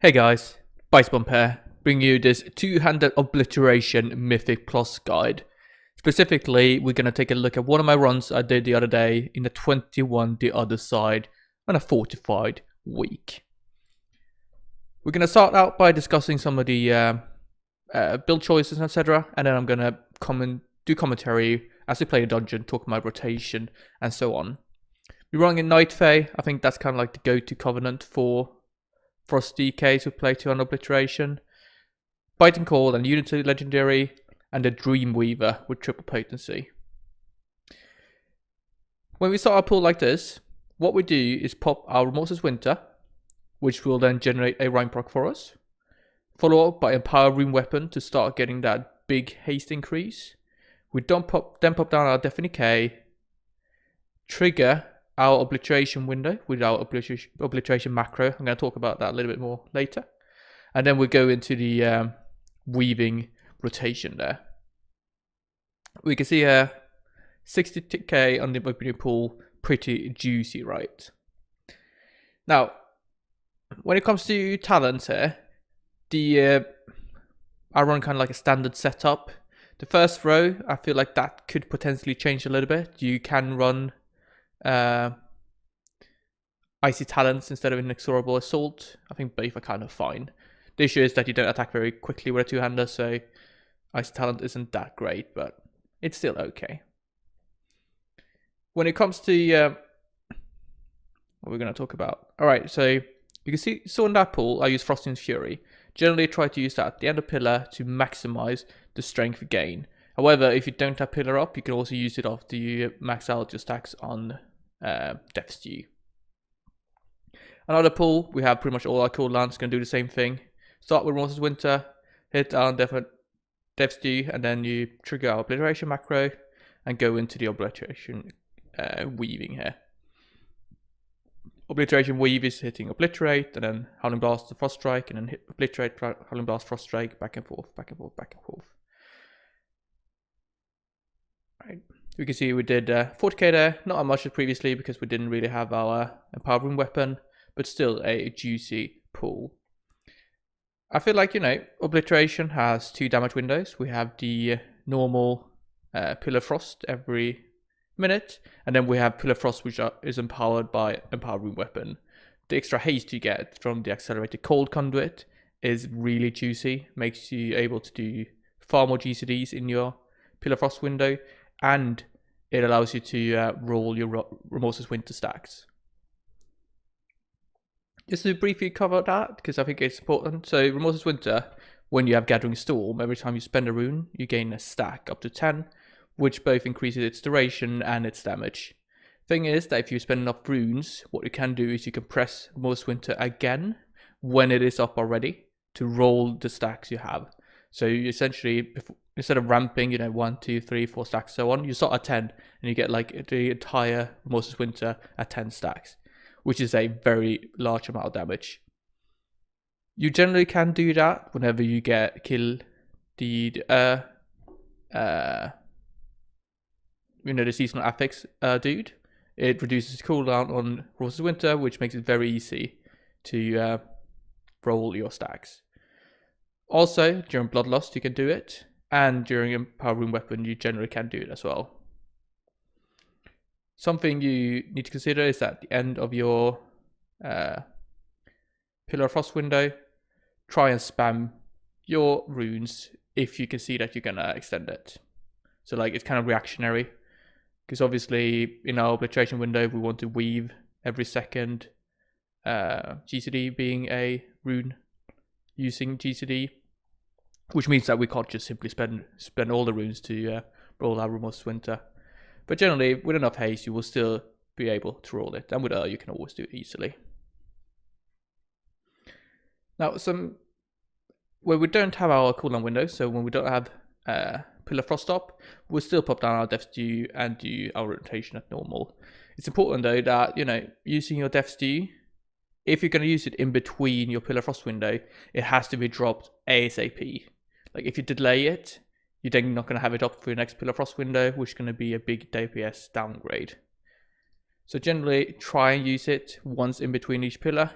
Hey guys, Bicebomb here, bringing you this two-handed Obliteration Mythic Plus guide. Specifically, we're going to take a look at one of my runs I did the other day in the 21 the other side on a fortified week. We're going to start out by discussing some of the build choices, etc. And then I'm going to do commentary as we play a dungeon, talk about rotation and so on. We're running in Night Fae. I think that's kind of like the go-to covenant for Frost DKs who play 2 on Obliteration, Biting Call and Unity Legendary, and the Dreamweaver with triple potency. When we start our pool like this, what we do is pop our Remorseless Winter, which will then generate a Rhyme proc for us, follow up by Empower Rune Weapon to start getting that big haste increase. We then pop down our Deafening K, trigger our Obliteration window with our Obliteration macro. I'm going to talk about that a little bit more later. And then we go into the weaving rotation there. We can see here 60k on the opening pool, pretty juicy, right? Now, when it comes to talents here, I run kind of like a standard setup. The first row, I feel like that could potentially change a little bit. You can run Icy Talents instead of Inexorable Assault. I think both are kind of fine. The issue is that you don't attack very quickly with a two-hander, so Icy Talent isn't that great, but it's still okay. When it comes to what we're going to talk about. Alright, so you can see, in that pool, I use Frosting's Fury. Generally try to use that at the end of Pillar to maximize the strength gain. However, if you don't have Pillar up, you can also use it after you max out your stacks on Death Stew. Another pool, we have pretty much all our cooldowns going to do the same thing. Start with Remorseless Winter, hit down Death Stew, and then you trigger our Obliteration macro and go into the Obliteration weaving here. Obliteration Weave is hitting Obliterate, and then Howling Blast to Frost Strike, and then hit Obliterate, Howling Blast, Frost Strike, back and forth, back and forth, back and forth. Right. We can see we did 40k there, not as much as previously because we didn't really have our Empowering Weapon, but still a juicy pool. I feel like, Obliteration has 2 damage windows. We have the normal Pillar Frost every minute, and then we have Pillar Frost, which is empowered by Empowering Weapon. The extra haste you get from the accelerated Cold Conduit is really juicy, makes you able to do far more GCDs in your Pillar Frost window, and it allows you to roll your Remorseless Winter stacks. Just to briefly cover that, because I think it's important. So Remorseless Winter, when you have Gathering Storm, every time you spend a rune, you gain a stack up to 10, which both increases its duration and its damage. Thing is that if you spend enough runes, what you can do is you can press Remorseless Winter again when it is up already to roll the stacks you have. So you essentially, instead of ramping, 1, 2, 3, 4 stacks, so on, you start at 10 and you get like the entire Remorseless Winter at 10 stacks, which is a very large amount of damage. You generally can do that whenever you kill the seasonal affix dude. It reduces cooldown on Remorseless Winter, which makes it very easy to roll your stacks. Also, during Bloodlust you can do it, and during Empowering Weapon you generally can do it as well. Something you need to consider is at the end of your Pillar of Frost window, try and spam your runes if you can see that you're going to extend it. So like it's kind of reactionary, because obviously in our Obliteration window we want to weave every second, GCD being a rune using GCD, which means that we can't just simply spend all the runes to roll our Remorseless Winter. But generally, with enough haste, you will still be able to roll it. And with you can always do it easily. Now, where we don't have our cooldown window, so when we don't have Pillar Frost up, we'll still pop down our Death Stew and do our rotation at normal. It's important though that, using your Death Stew, if you're going to use it in between your Pillar Frost window, it has to be dropped ASAP. Like if you delay it, you're then not going to have it up for your next Pillar Frost window, which is going to be a big DPS downgrade. So generally, try and use it once in between each pillar,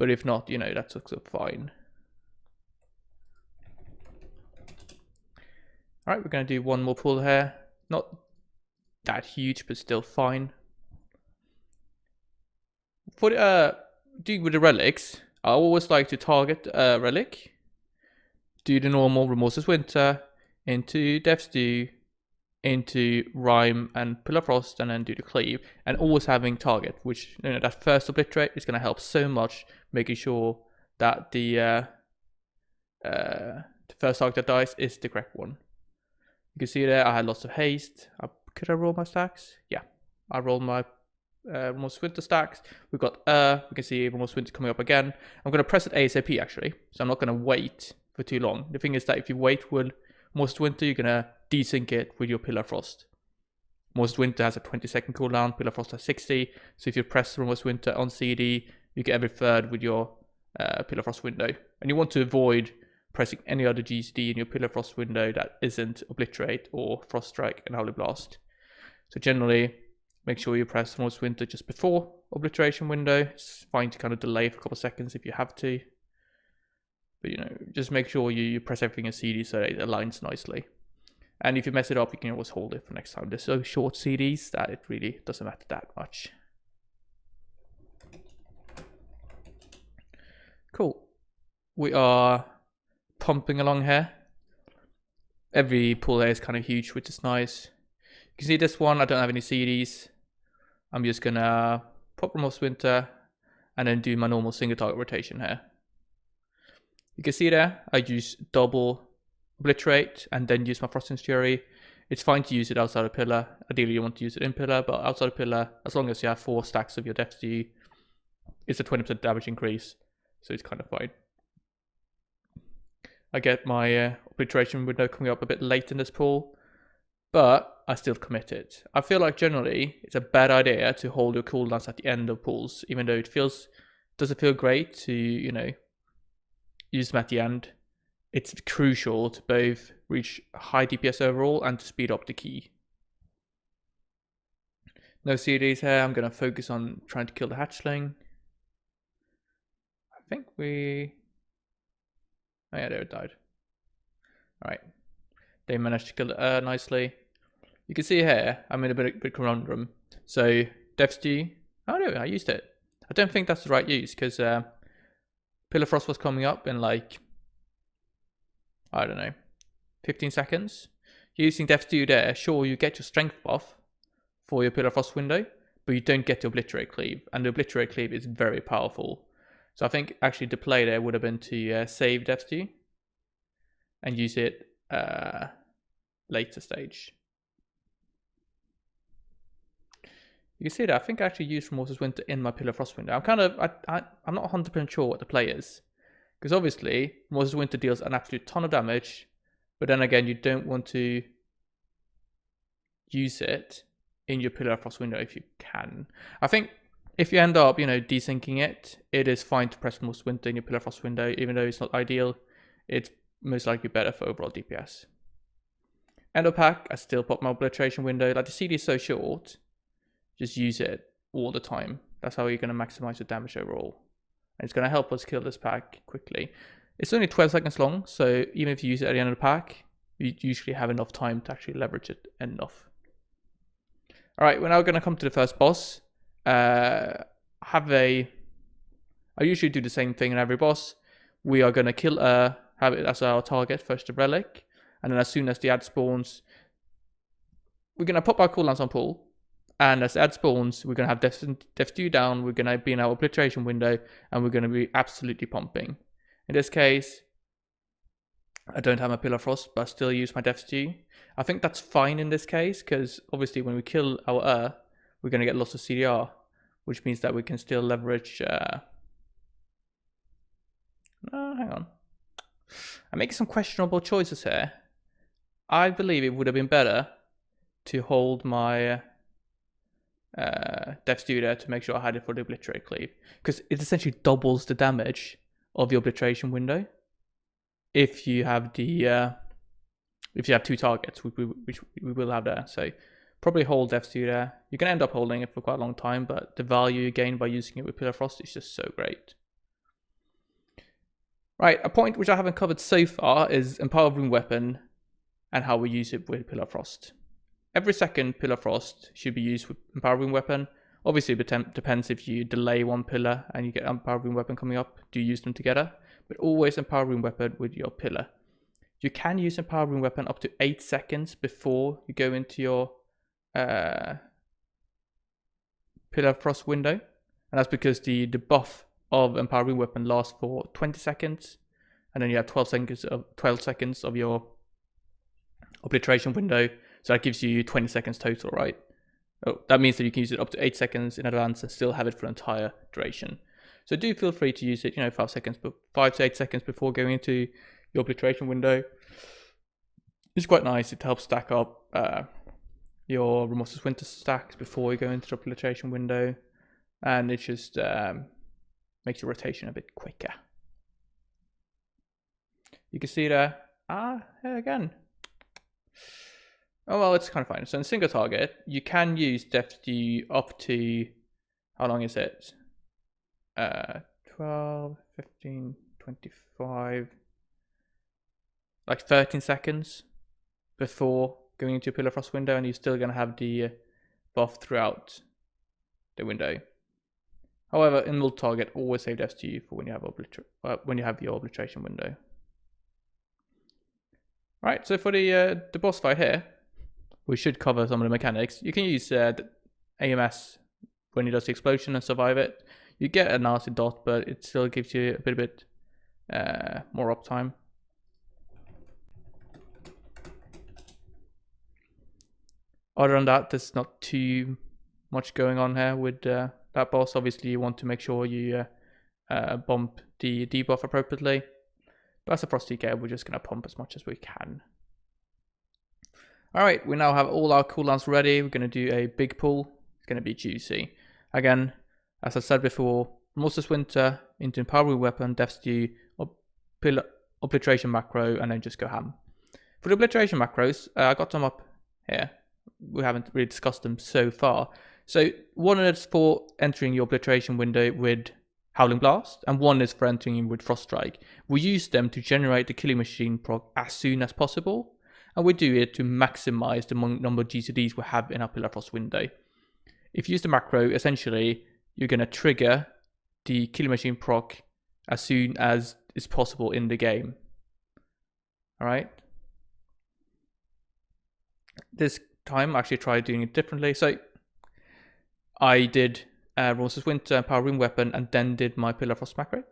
But if not, you know, that's also fine. All right, we're going to do one more pull here. Not that huge, but still fine. For doing with the relics, I always like to target a relic, do the normal Remorseless Winter into Death's Due, into Rime and Pillar Frost, and then do the Cleave, and always having target, which, you know, that first obliterate is going to help so much, making sure that the first target that dies is the correct one. You can see there I had lots of haste. Could I roll my stacks? Yeah, I rolled my Remorseless Winter stacks. We've got we can see Remorseless Winter coming up again. I'm going to press it ASAP actually, so I'm not going to wait for too long. The thing is that if you wait with Remorseless Winter, you're going to desync it with your Pillar Frost. Remorseless Winter has a 20-second cooldown, Pillar Frost has 60. So if you press Remorseless Winter on CD, you get every third with your Pillar Frost window. And you want to avoid pressing any other GCD in your Pillar Frost window that isn't Obliterate or Frost Strike and Holy Blast. So generally, make sure you press Remorseless Winter just before Obliteration window. It's fine to kind of delay for a couple of seconds if you have to. But, you know, just make sure you press everything in CD so that it aligns nicely. And if you mess it up, you can always hold it for next time. They're so short CDs that it really doesn't matter that much. Cool. We are pumping along here. Every pull here is kind of huge, which is nice. You can see this one, I don't have any CDs. I'm just gonna pop Remorseless Winter and then do my normal single target rotation here. You can see there, I use double Obliterate and then use my Frosting Fury. It's fine to use it outside of Pillar. Ideally you want to use it in Pillar, but outside of Pillar, as long as you have 4 stacks of your Death's Due, it's a 20% damage increase, so it's kind of fine. I get my Obliteration window coming up a bit late in this pull, but I still commit it. I feel like generally it's a bad idea to hold your cooldowns at the end of pulls, even though it doesn't feel great to, you know, use them at the end. It's crucial to both reach high DPS overall and to speed up the key. No CDs here. I'm going to focus on trying to kill the hatchling. I think we... Oh yeah, there it died. Alright. They managed to kill it nicely. You can see here, I'm in a bit conundrum. So, Death's Due. Oh no, I used it. I don't think that's the right use, because Pillar Frost was coming up in like, I don't know, 15 seconds. Using Death's Due there, sure, you get your strength buff for your Pillar Frost window, but you don't get the Obliterate Cleave. And the Obliterate Cleave is very powerful. So I think actually the play there would have been to save Death's Due and use it later stage. You can see that I think I actually used Remorseless Winter in my Pillar Frost window. I'm not 100% sure what the play is, because obviously Remorseless Winter deals an absolute ton of damage, but then again you don't want to use it in your Pillar Frost window if you can. I think if you end up, you know, desyncing it, it is fine to press Remorseless Winter in your Pillar Frost window, even though it's not ideal. It's most likely better for overall DPS. End of pack, I still pop my Obliteration window. Like the CD is so short, just use it all the time. That's how you're going to maximize your damage overall. And it's going to help us kill this pack quickly. It's only 12 seconds long, so even if you use it at the end of the pack, you usually have enough time to actually leverage it enough. Alright, we're now going to come to the first boss. I usually do the same thing in every boss. We are going to kill have it as our target, first the relic, and then as soon as the ad spawns, we're going to pop our cooldowns on pull, and as the ad spawns, we're going to have Death's Due down, we're going to be in our Obliteration window, and we're going to be absolutely pumping. In this case, I don't have my Pillar Frost, but I still use my Death's Due. I think that's fine in this case, because obviously when we kill our we're going to get lots of CDR, which means that we can still leverage... hang on. I'm making some questionable choices here. I believe it would have been better to hold my Death's Due there to make sure I had it for the Obliterate Cleave, because it essentially doubles the damage of the Obliteration window if you have the if you have 2 targets, which we will have there. So probably hold Death's Due there. You can end up holding it for quite a long time, but the value you gain by using it with Pillar Frost is just so great. Right, a point which I haven't covered so far is Empowering Weapon and how we use it with Pillar Frost. Every second Pillar Frost should be used with Empowering Weapon. Obviously, it depends if you delay one pillar and you get Empowering Weapon coming up, do you use them together? But always Empowering Weapon with your pillar. You can use Empowering Weapon up to 8 seconds before you go into your Pillar Frost window. And that's because the buff of Empowering Weapon lasts for 20 seconds. And then you have 12 seconds of your Obliteration window. So that gives you 20 seconds total, right? Oh, that means that you can use it up to 8 seconds in advance and still have it for the entire duration. So do feel free to use it, 5 to 8 seconds before going into your Obliteration window. It's quite nice. It helps stack up your Remorseless Winter stacks before you go into the Obliteration window. And it just makes your rotation a bit quicker. You can see there. Here again. Oh, well, it's kind of fine. So in single target, you can use Depth Dew up to, how long is it? 12, 15, 25, like 13 seconds before going into your Pillar Frost window, and you're still going to have the buff throughout the window. However, in multi-target, always save Depth Dew for when you have your Obliteration window. Right, so for the boss fight here, we should cover some of the mechanics. You can use AMS when he does the explosion and survive it. You get a nasty dot, but it still gives you a bit more uptime. Other than that, there's not too much going on here with that boss. Obviously, you want to make sure you bump the debuff appropriately. But as a Frost TK, we're just going to pump as much as we can. Alright, we now have all our cooldowns ready. We're going to do a big pull. It's going to be juicy. Again, as I said before, Remorseless Winter into Empowering Weapon, Depth Dew, Obliteration macro, and then just go ham. For the Obliteration macros, I got them up here. We haven't really discussed them so far. So one is for entering your Obliteration window with Howling Blast, and one is for entering with Frost Strike. We use them to generate the Killing Machine proc as soon as possible, and we do it to maximize the number of GCDs we have in our Pillar Frost window. If you use the macro, essentially, you're going to trigger the Killing Machine proc as soon as is possible in the game. Alright? This time, I actually tried doing it differently. So, I did Remorseless Winter, Empowering Weapon, and then did my Pillar Frost macro.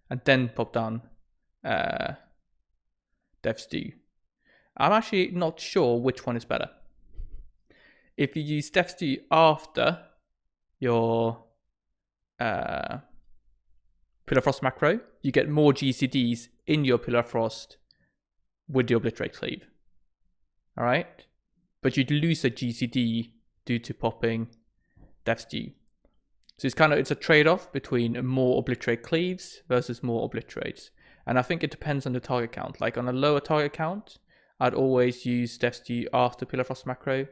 And then popped down Depth Dew. I'm actually not sure which one is better. If you use Depth Dew after your Pillar Frost macro, you get more GCDs in your Pillar Frost with the Obliterate Cleave. Alright? But you'd lose a GCD due to popping Depth Dew. So it's a trade-off between more Obliterate Cleaves versus more Obliterates. And I think it depends on the target count. Like on a lower target count, I'd always use Depth Dew after Pillar Frost macro,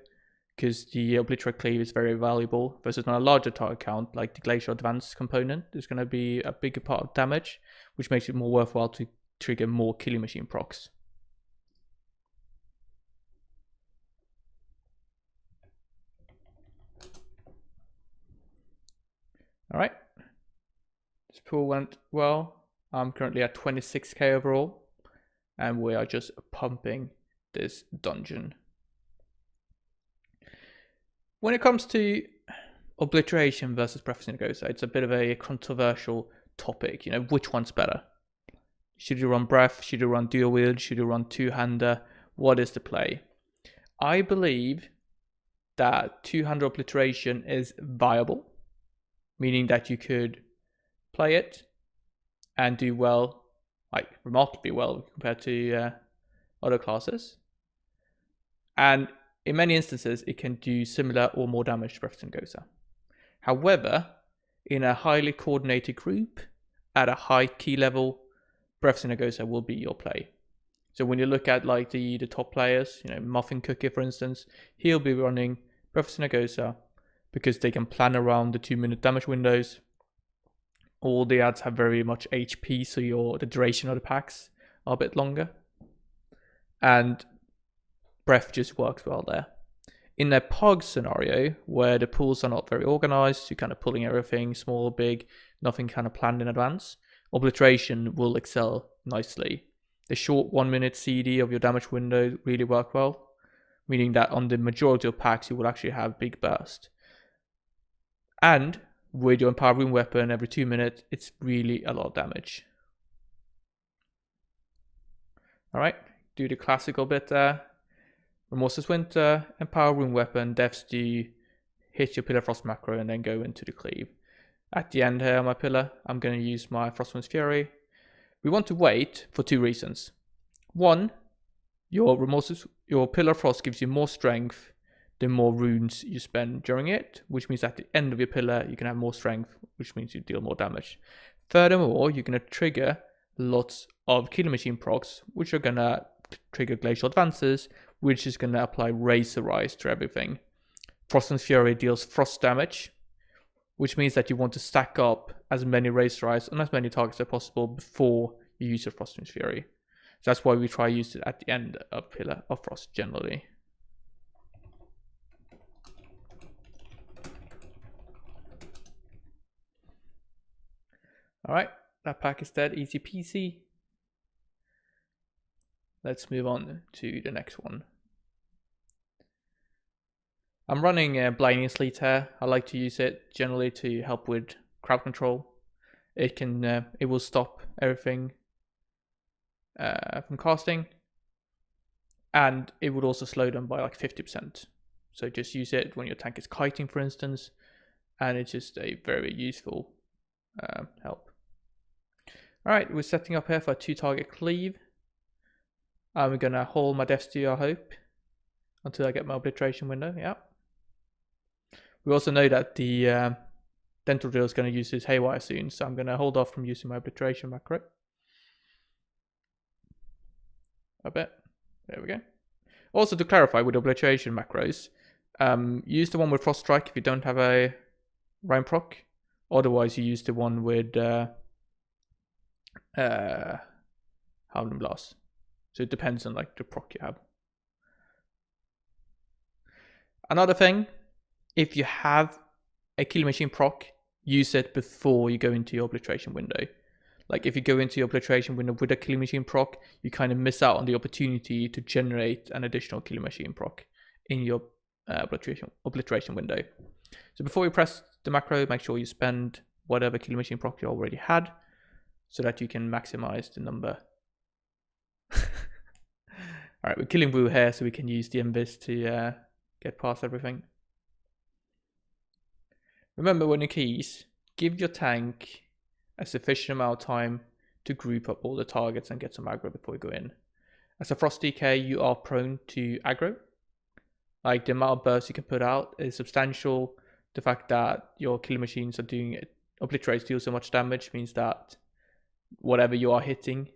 because the Obliterate Cleave is very valuable, versus on a larger target count, like the Glacial Advance component is going to be a bigger part of damage, which makes it more worthwhile to trigger more Killing Machine procs. Alright, this pull went well. I'm currently at 26k overall, and we are just pumping this dungeon. When it comes to Obliteration versus Breath of Negosa, it's a bit of a controversial topic. Which one's better? Should you run Breath? Should you run Dual Wield? Should you run Two-Hander? What is the play? I believe that Two-Hander Obliteration is viable, meaning that you could play it and do well, like remarkably well compared to other classes. And in many instances, it can do similar or more damage to Breath of Negosa. However, in a highly coordinated group, at a high key level, Breath of Negosa will be your play. So when you look at like the top players, Muffin Cookie for instance, he'll be running Breath of Negosa because they can plan around the 2-minute damage windows. all the ads have very much HP, so the duration of the packs are a bit longer. And breath just works well there. In a POG scenario, where the pools are not very organized, you're kind of pulling everything, small, big, nothing kind of planned in advance, Obliteration will excel nicely. The short 1 minute CD of your damage window really work well, meaning that on the majority of packs you will actually have big burst. And with your empowering weapon every 2 minutes, it's really a lot of damage. Alright, do the classical bit there. Remorseless Winter, empowering weapon, Death's Due, hit your Pillar Frost macro and then go into the Cleave. At the end here on my pillar, I'm going to use my Frostman's Fury. We want to wait for 2 reasons. One, your Pillar Frost gives you more strength the more runes you spend during it, which means at the end of your pillar you can have more strength, which means you deal more damage. Furthermore, you're going to trigger lots of Killer Machine procs, which are going to trigger Glacial Advances, which is going to apply Razor Rise to everything. Frostman's Fury deals frost damage, which means that you want to stack up as many Razor Rise on as many targets as possible before you use your Frostman's Fury. So that's why we try to use it at the end of Pillar of Frost generally. Alright, that pack is dead, easy peasy. Let's move on to the next one. I'm running Blinding Sleet here. I like to use it generally to help with crowd control. It will stop everything from casting, and it would also slow them by like 50%. So just use it when your tank is kiting, for instance, and it's just a very useful help. Alright, we're setting up here for a 2-target Cleave. We're going to hold my Death's Due, I hope, until I get my Obliteration window. Yeah. We also know that the Dental Drill is going to use his Haywire soon, so I'm going to hold off from using my Obliteration macro a bit. There we go. Also, to clarify with Obliteration macros, use the one with Frost Strike if you don't have a Rhyme proc. Otherwise, you use the one with Howling Blast. So it depends on like the proc you have. Another thing, if you have a Killer Machine proc, use it before you go into your Obliteration window. Like if you go into your Obliteration window with a Killer Machine proc, you kind of miss out on the opportunity to generate an additional Killer Machine proc in your Obliteration window. So before you press the macro, make sure you spend whatever Killer Machine proc you already had, so that you can maximize the number. Alright, we're killing Wu here so we can use the Invis to get past everything. Remember, when you keys, give your tank a sufficient amount of time to group up all the targets and get some aggro before you go in. As a Frost DK, you are prone to aggro. Like, the amount of bursts you can put out is substantial. The fact that your Killer Machines are doing it, Obliterate deal so much damage, means that whatever you are hitting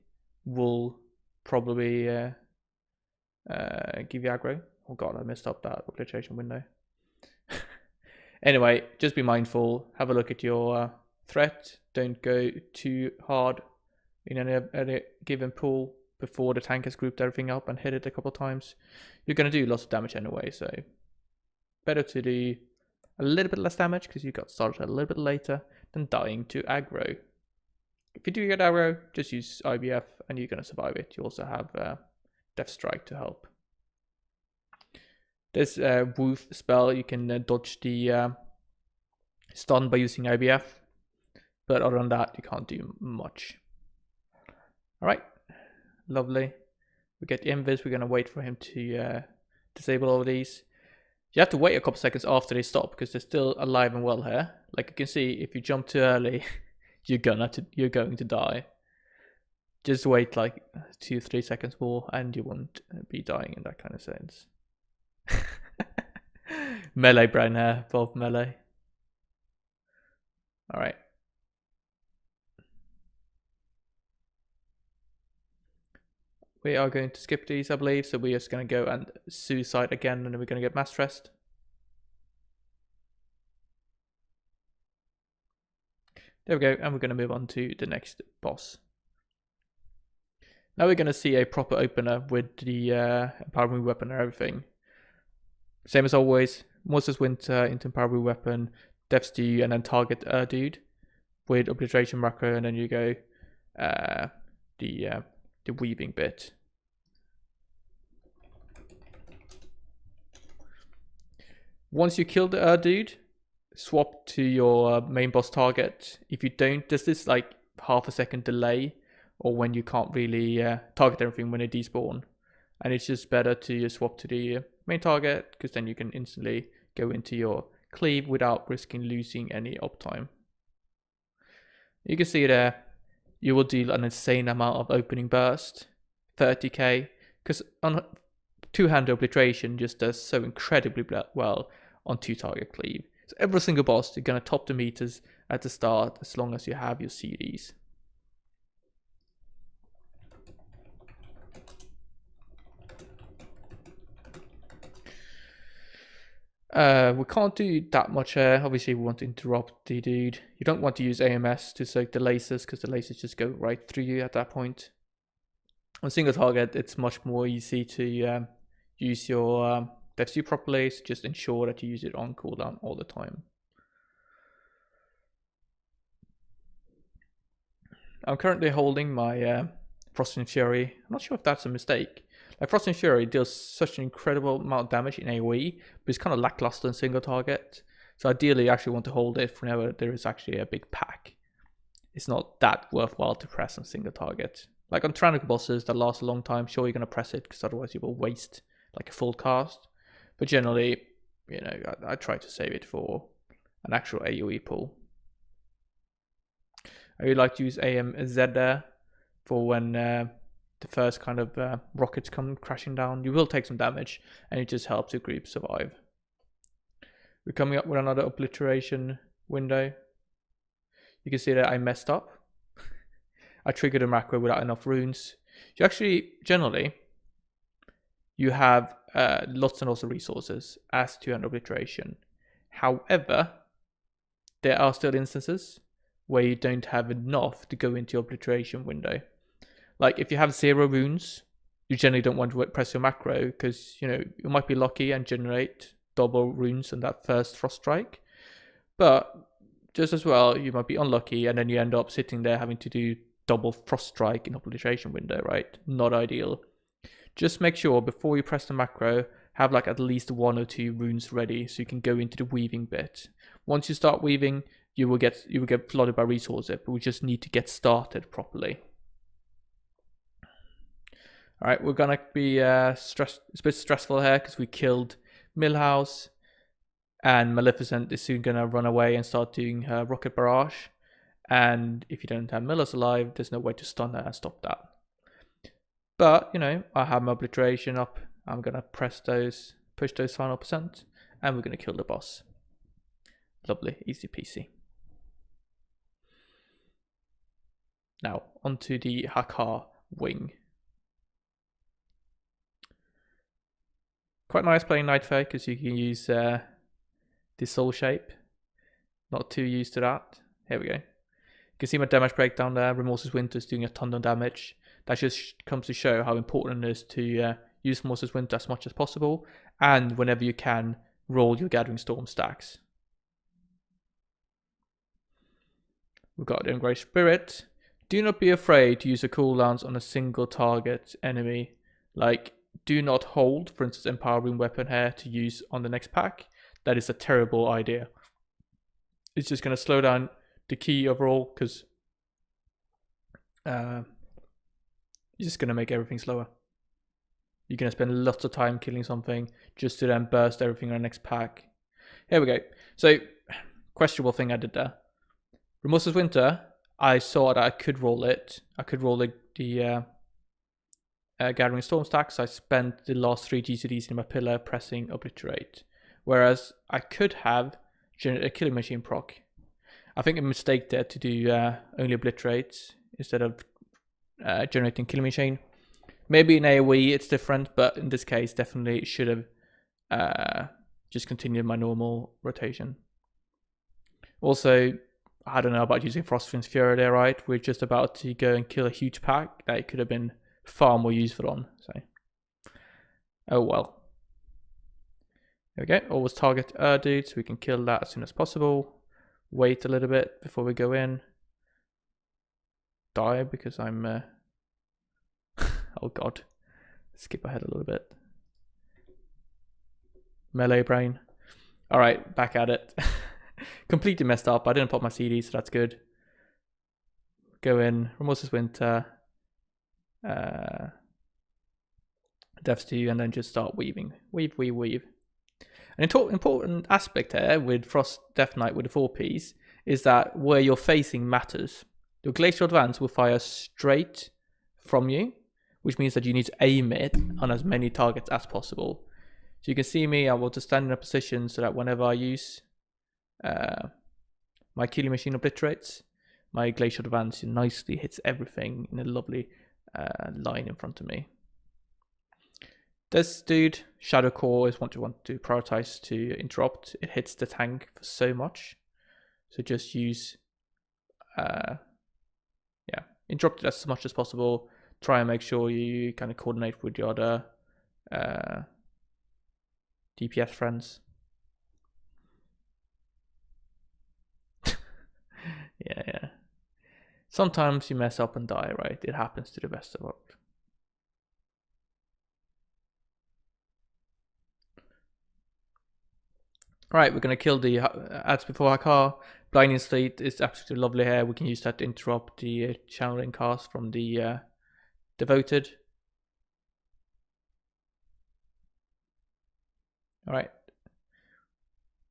will probably give you aggro. Oh god, I messed up that Obliteration window. Anyway, just be mindful. Have a look at your threat. Don't go too hard in any given pool before the tank has grouped everything up and hit it a couple of times. You're going to do lots of damage anyway, so better to do a little bit less damage because you got started a little bit later than dying to aggro. If you do get aggro, just use IBF and you're going to survive it. You also have Death Strike to help. There's a Woof spell. You can dodge the stun by using IBF. But other than that, you can't do much. Alright. Lovely. We get the Invis. We're going to wait for him to disable all of these. You have to wait a couple seconds after they stop because they're still alive and well here. Like you can see, if you jump too early, you're going to die. Just wait like 2-3 seconds more and you won't be dying in that kind of sense. Melee brain here, both melee. Alright. We are going to skip these, I believe, so we're just going to go and suicide again and then we're going to get mass rest. There we go, and we're going to move on to the next boss. Now we're going to see a proper opener with the empowering weapon and everything. Same as always, Remorseless Winter into empowering weapon, Death's Due, and then target dude with Obliteration macro, and then you go the weaving bit. Once you kill the dude, swap to your main boss target. If you don't, there's this like half a second delay, or when you can't really target everything when they despawn, and it's just better to swap to the main target, because then you can instantly go into your cleave without risking losing any uptime. You can see there, you will deal an insane amount of opening burst, 30k, because on two-hand obliteration just does so incredibly well on two-target cleave. So every single boss, you're going to top the meters at the start as long as you have your CDs. We can't do that much here. Obviously, we want to interrupt the dude. You don't want to use AMS to soak the lasers, because the lasers just go right through you at that point. On single target, it's much more easy to use your Death's Due properly, so just ensure that you use it on cooldown all the time. I'm currently holding my Frost and Fury. I'm not sure if that's a mistake. Like, Frost and Fury deals such an incredible amount of damage in AoE, but it's kind of lackluster in single target. So ideally, you actually want to hold it whenever there is actually a big pack. It's not that worthwhile to press on single target. Like on Tyrannical bosses that last a long time, sure, you're going to press it, because otherwise you will waste like a full cast. But generally, you know, I try to save it for an actual AoE pool. I really like to use AMZ there for when the first kind of rockets come crashing down. You will take some damage, and it just helps your group survive. We're coming up with another obliteration window. You can see that I messed up. I triggered a macro without enough runes. You actually, generally, you have lots and lots of resources as to an obliteration. However, there are still instances where you don't have enough to go into your obliteration window. Like if you have 0 runes, you generally don't want to press your macro, because you know you might be lucky and generate double runes on that first frost strike. But just as well, you might be unlucky, and then you end up sitting there having to do double frost strike in obliteration window, right? Not ideal. Just make sure before you press the macro, have like at least 1 or 2 runes ready, so you can go into the weaving bit. Once you start weaving, you will get flooded by resources, but we just need to get started properly. All right, we're gonna be it's a bit stressful here, because we killed Millhouse, and Maleficent is soon gonna run away and start doing her rocket barrage. And if you don't have Millers alive, there's no way to stun her and stop that. But you know, I have my obliteration up. I'm gonna push those final percent, and we're gonna kill the boss. Lovely, easy peasy. Now onto the Hakar wing. Quite nice playing Night Fae, because you can use the soul shape. Not too used to that. Here we go. You can see my damage breakdown there. Remorseless Winter is doing a ton of damage. That just comes to show how important it is to use Remorseless Winter as much as possible, and whenever you can, roll your Gathering Storm stacks. We've got the Enraged Spirit. Do not be afraid to use the cooldowns on a single target enemy. Like, do not hold, for instance, Empowering Weapon here to use on the next pack. That is a terrible idea. It's just going to slow down the key overall, because you're just going to make everything slower. You're going to spend lots of time killing something just to then burst everything on the next pack. Here we go. So, questionable thing I did there. Remorseless Winter, I saw that I could roll it. I could roll the Gathering Storm stacks. I spent the last 3 GCDs in my pillar pressing Obliterate. Whereas I could have generated a Killing Machine proc. I think a mistake there to do only Obliterate instead of generating Killing Machine. Maybe in AoE it's different, but in this case definitely should have just continued my normal rotation. Also, I don't know about using Frostwind's Fury there, right? We're just about to go and kill a huge pack that it could have been far more useful on. So, oh well. There we go. Always target dude, so we can kill that as soon as possible. Wait a little bit before we go in. Die because I'm... oh god. Skip ahead a little bit. Melee brain. Alright, back at it. Completely messed up. I didn't pop my CD, so that's good. Go in. Remorseless Winter. Devs 2, and then just start weaving. Weave, weave, weave. An important aspect here with Frost Death Knight with the 4Ps is that where you're facing matters. Your Glacial Advance will fire straight from you, which means that you need to aim it on as many targets as possible. So you can see me, I will just stand in a position so that whenever I use my Killing Machine Obliterates, my Glacial Advance nicely hits everything in a lovely line in front of me. This dude, Shadow Core, is what you want to prioritize to interrupt. It hits the tank for so much. So just use, interrupt it as much as possible. Try and make sure you kind of coordinate with your other DPS friends. yeah. Sometimes you mess up and die, right? It happens to the best of us. Right, we're going to kill the ads before Hakar. Blinding Sleet is absolutely lovely here. We can use that to interrupt the channeling cast from the Devoted. Alright.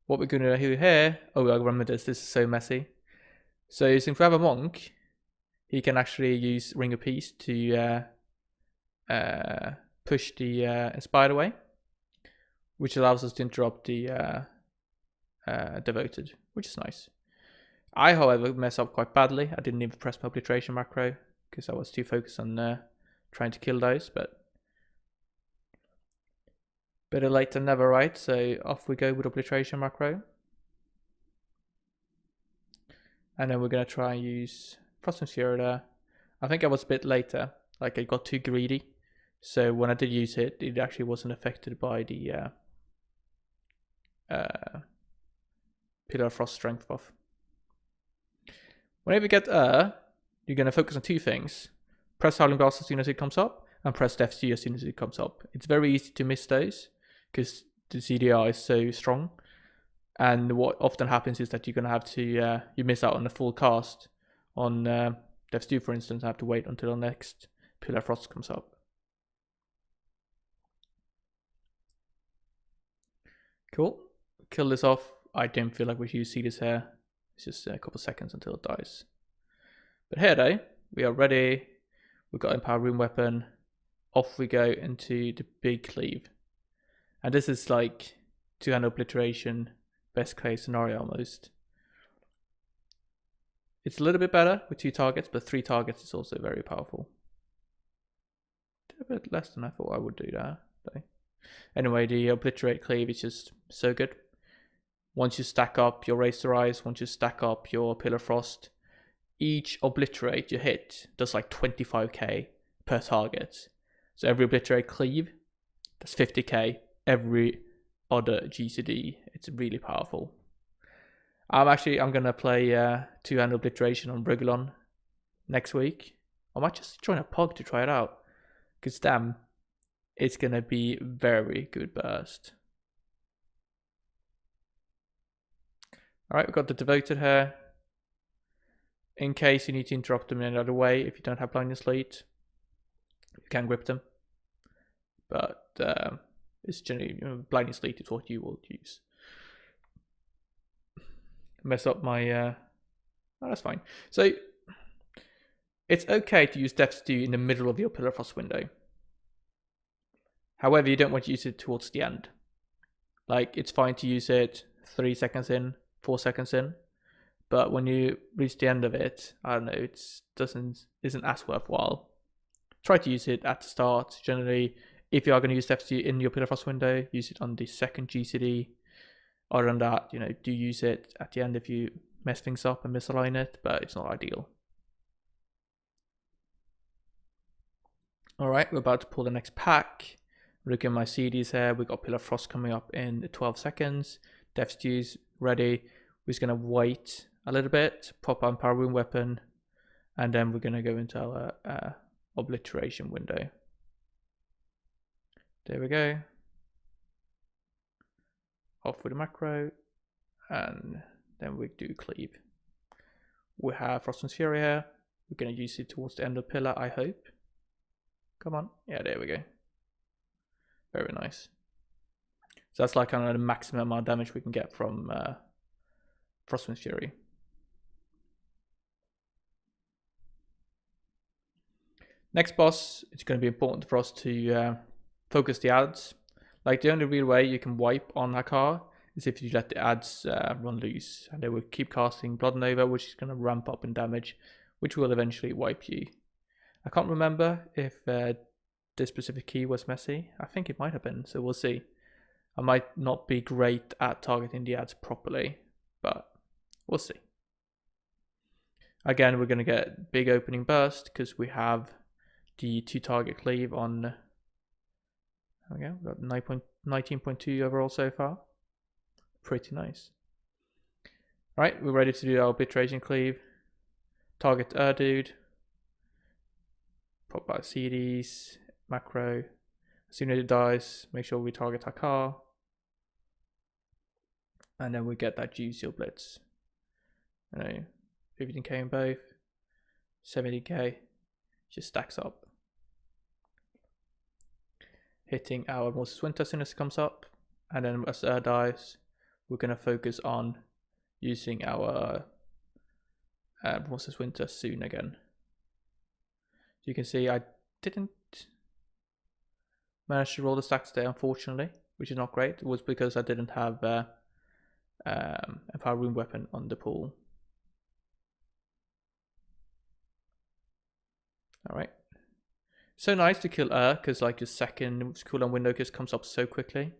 What we're going to do here... Oh, I remember this. This is so messy. So since we have a monk, he can actually use Ring of Peace to push the Inspired away, which allows us to interrupt the Devoted, which is nice. I, however, mess up quite badly. I didn't even press my Obliteration macro because I was too focused on trying to kill those, but better late than never, right? So off we go with Obliteration macro. And then we're going to try and use Frostwind's Fury there. I think I was a bit later, like I got too greedy. So when I did use it, it actually wasn't affected by the Pillar of Frost strength buff. Whenever you get you're going to focus on two things. Press Howling Blast as soon as it comes up, and press Death 2 as soon as it comes up. It's very easy to miss those, because the CDR is so strong. And what often happens is that you're going to have to, you miss out on the full cast on Death 2, for instance, and have to wait until the next Pillar of Frost comes up. Cool. Kill this off. I don't feel like we should see this here. It's just a couple seconds until it dies. But here though, we are ready. We've got Empower Rune Weapon. Off we go into the big Cleave. And this is like 2-hand Obliteration, best case scenario almost. It's a little bit better with 2 targets, but 3 targets is also very powerful. Did a bit less than I thought I would do there though. Anyway, the Obliterate Cleave is just so good. Once you stack up your Raise to Rise, once you stack up your Pillar Frost, each Obliterate you hit does like 25k per target. So every Obliterate Cleave, that's 50k. Every other GCD, it's really powerful. I'm going to play 2-hand Obliteration on Brigolon next week. I might just join a pog to try it out. Because damn, it's going to be very good burst. Alright, we've got the Devoted here. In case you need to interrupt them in another way, if you don't have Blinding Sleet, you can grip them. But it's generally, Blinding Sleet is what you will use. Mess up my... oh, that's fine. So, it's okay to use Death 2 in the middle of your Pillar of Frost window. However, you don't want to use it towards the end. Like, it's fine to use it 3 seconds in, 4 seconds in, but when you reach the end of it, I don't know, it isn't as worthwhile. Try to use it at the start. Generally, if you are going to use Death 2 in your Pillar of Frost window, use it on the second GCD. Other than that, do use it at the end if you mess things up and misalign it, but it's not ideal. Alright, we're about to pull the next pack. Look at my CDs here. We've got Pillar Frost coming up in 12 seconds. Death Stews ready. We're just going to wait a little bit, pop our Power Rune Weapon, and then we're going to go into our Obliteration window. There we go. Off with the macro, and then we do Cleave. We have Frostman's Fury here. We're going to use it towards the end of the pillar, I hope. Come on. Yeah, there we go. Very nice. So that's like kind of the maximum amount of damage we can get from Frostman's Fury. Next boss, it's going to be important for us to focus the ads. Like the only real way you can wipe on Hakar is if you let the ads run loose, and they will keep casting Blood Nova, which is going to ramp up in damage, which will eventually wipe you. I can't remember if this specific key was messy. I think it might have been, so we'll see. I might not be great at targeting the ads properly, but we'll see. Again, we're going to get big opening burst because we have the 2-target cleave on. There we go. We've got 19.2 overall so far. Pretty nice. Right, we're ready to do our Obliteration Cleave. Target dude. Pop out CDs, macro. As soon as it dies, make sure we target our car. And then we get that juicy blitz. 15k in both. 70k. Just stacks up. Hitting our Remorseless Winter as soon as it comes up. And then as dies, we're going to focus on using our Remorseless Winter soon again. You can see I didn't manage to roll the stacks there, unfortunately, which is not great. It was because I didn't have a Power Rune Weapon on the pool. Alright. So nice to kill because like your second cooldown window just comes up so quickly.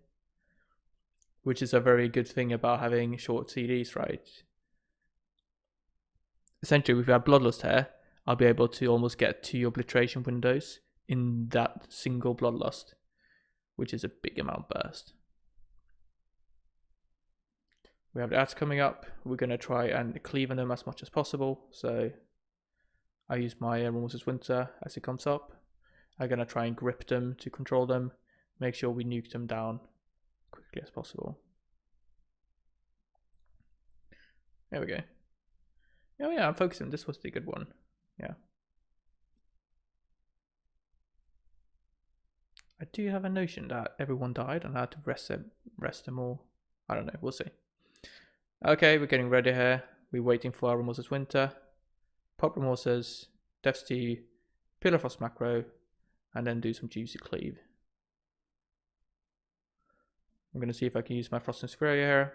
Which is a very good thing about having short CDs, right? Essentially, if we have Bloodlust here, I'll be able to almost get 2 Obliteration windows in that single Bloodlust, which is a big amount burst. We have the ads coming up. We're going to try and cleave on them as much as possible. So I use my Remorseless Winter as it comes up. I'm going to try and grip them to control them. Make sure we nuke them down quickly as possible. There we go. Oh yeah, I'm focusing. This was the good one. Yeah. I do have a notion that everyone died and I had to rest them all. I don't know. We'll see. Okay, we're getting ready here. We're waiting for our Remorseless Winter. Pop Remorseless, Death Stew, Pillar Frost macro, and then do some juicy Cleave. I'm going to see if I can use my Frost and Fury here.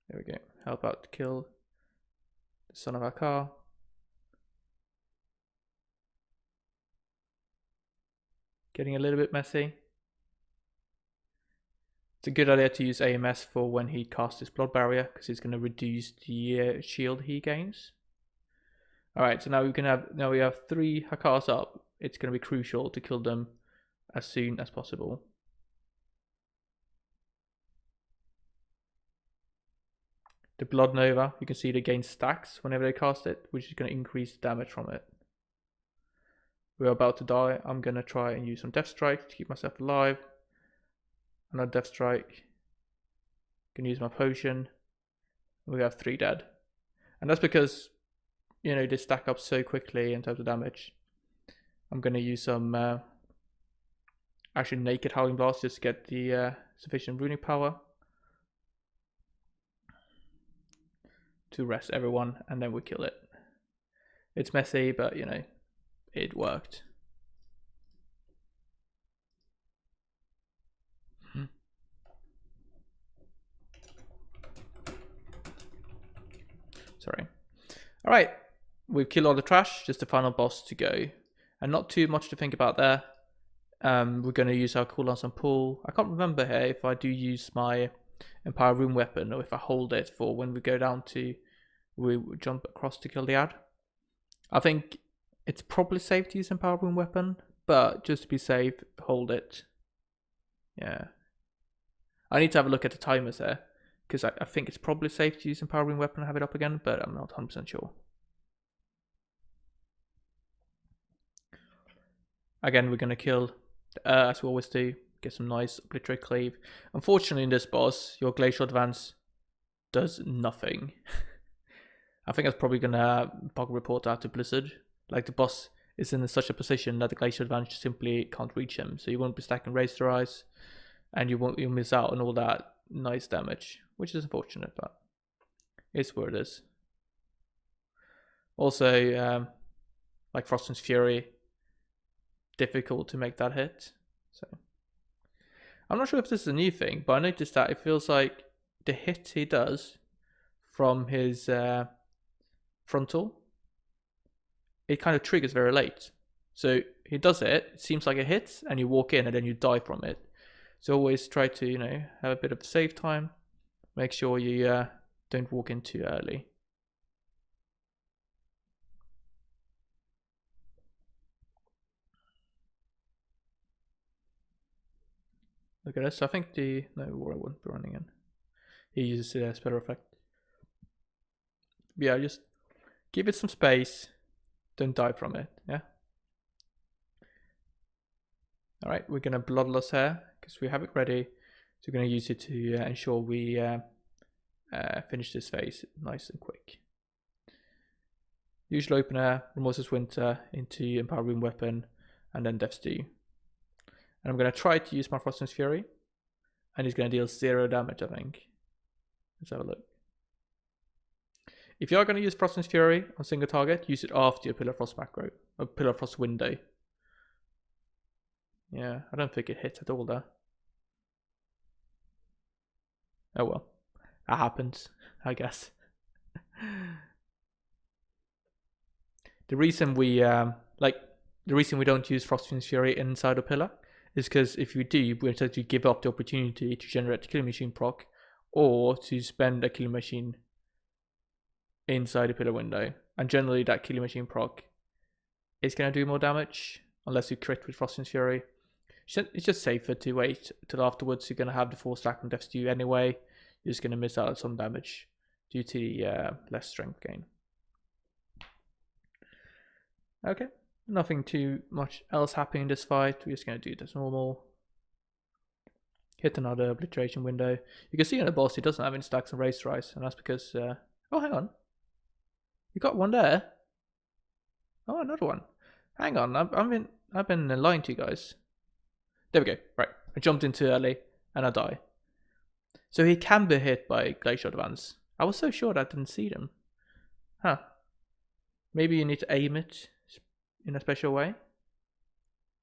There we go. Help out to kill the son of our car. Getting a little bit messy. It's a good idea to use AMS for when he casts his blood barrier because it's going to reduce the shield he gains. Alright, so now we have 3 Hakars up. It's going to be crucial to kill them as soon as possible. The Blood Nova, you can see they gain stacks whenever they cast it, which is going to increase the damage from it. We're about to die. I'm going to try and use some Death Strike to keep myself alive. Another Death Strike. Can use my potion. We have 3 dead. And that's because, you know, they stack up so quickly in terms of damage. I'm going to use some actually Naked Howling Blast just to get the sufficient runic power to rest everyone, and then we kill it. It's messy, but you know, it worked. Sorry. Alright, we've killed all the trash, just the final boss to go. And not too much to think about there. We're going to use our cooldowns on pool. I can't remember here if I do use my Empower Rune Weapon, or if I hold it for when we go down to, we jump across to kill the ad. I think it's probably safe to use Empower Rune Weapon, but just to be safe, hold it. Yeah. I need to have a look at the timers there, because I think it's probably safe to use Empower Rune Weapon and have it up again, but I'm not 100% sure. Again, we're going to kill, as we always do, get some nice Obliterate Cleave. Unfortunately, in this boss, your Glacial Advance does nothing. I think that's probably going to bug report out to Blizzard. Like, the boss is in such a position that the Glacial Advance simply can't reach him, so you won't be stacking Raise to Rise, and you'll miss out on all that nice damage, which is unfortunate, but it's where it is. Also, like Frostman's Fury, difficult to make that hit. So I'm not sure if this is a new thing, but I noticed that it feels like the hit he does from his frontal, it kind of triggers very late. So he does it, it seems like it hits, and you walk in and then you die from it. So always try to, you know, have a bit of save time. Make sure you don't walk in too early. Look at this. I think no, Warrior wouldn't be running in. He uses a spell effect. Yeah, just give it some space. Don't die from it. Yeah. All right, we're gonna Bloodlust here because we have it ready. So we're gonna use it to ensure we finish this phase nice and quick. Usual opener, Remorseless Winter into Empower Rune Weapon, and then Death's Due. And I'm going to try to use my Frostman's Fury. And he's going to deal 0 damage, I think. Let's have a look. If you are going to use Frostman's Fury on single target, use it after your Pillar of Frost macro. Or Pillar of Frost window. Yeah, I don't think it hits at all there. Oh well. That happens, I guess. The reason we don't use Frostman's Fury inside a pillar is because if you do, we essentially give up the opportunity to generate the Killing Machine proc, or to spend a Killing Machine inside a pillar window. And generally that Killing Machine proc is going to do more damage, unless you crit with Frostman's Fury. It's just safer to wait till afterwards. You're going to have the 4 stack on Death's Due anyway. You're just going to miss out on some damage due to the less strength gain. Okay, nothing too much else happening in this fight. We're just going to do this normal. Hit another Obliteration window. You can see on the boss he doesn't have any stacks on Raise to Rise, and that's because... oh, hang on. You got one there. Oh, another one. Hang on, I've been lying to you guys. There we go. Right, I jumped in too early, and I die. So he can be hit by Glacial Advance. I was so sure that I didn't see them. Huh. Maybe you need to aim it in a special way.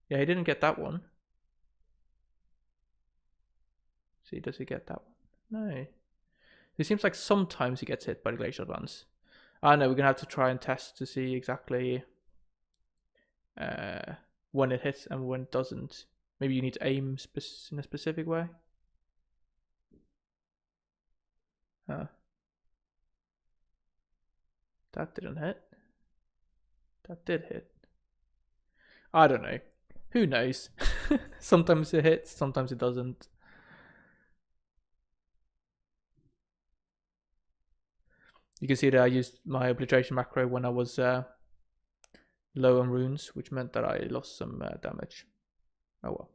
Yeah, he didn't get that one. See, does he get that one? No. It seems like sometimes he gets hit by the Glacial Advance. I know, we're going to have to try and test to see exactly when it hits and when it doesn't. Maybe you need to aim in a specific way. Huh. That didn't hit. That did hit. I don't know. Who knows? Sometimes it hits, sometimes it doesn't. You can see that I used my Obliteration macro when I was low on runes, which meant that I lost some damage. Oh well.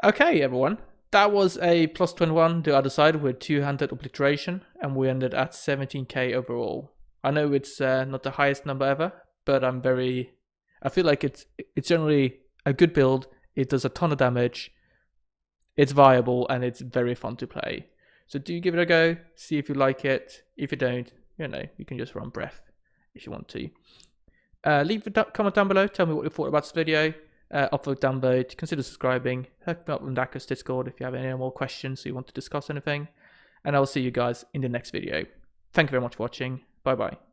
Okay, everyone. That was a plus 21 the other side with 200 Obliteration, and we ended at 17k overall. I know it's not the highest number ever, but I feel like it's generally a good build. It does a ton of damage. It's viable and it's very fun to play. So do give it a go, see if you like it. If you don't, you know, you can just run breath if you want to. Leave a comment down below, tell me what you thought about this video. Upvote, downvote, consider subscribing, hook me up with Dako's Discord if you have any more questions or you want to discuss anything. And I'll see you guys in the next video. Thank you very much for watching. Bye bye.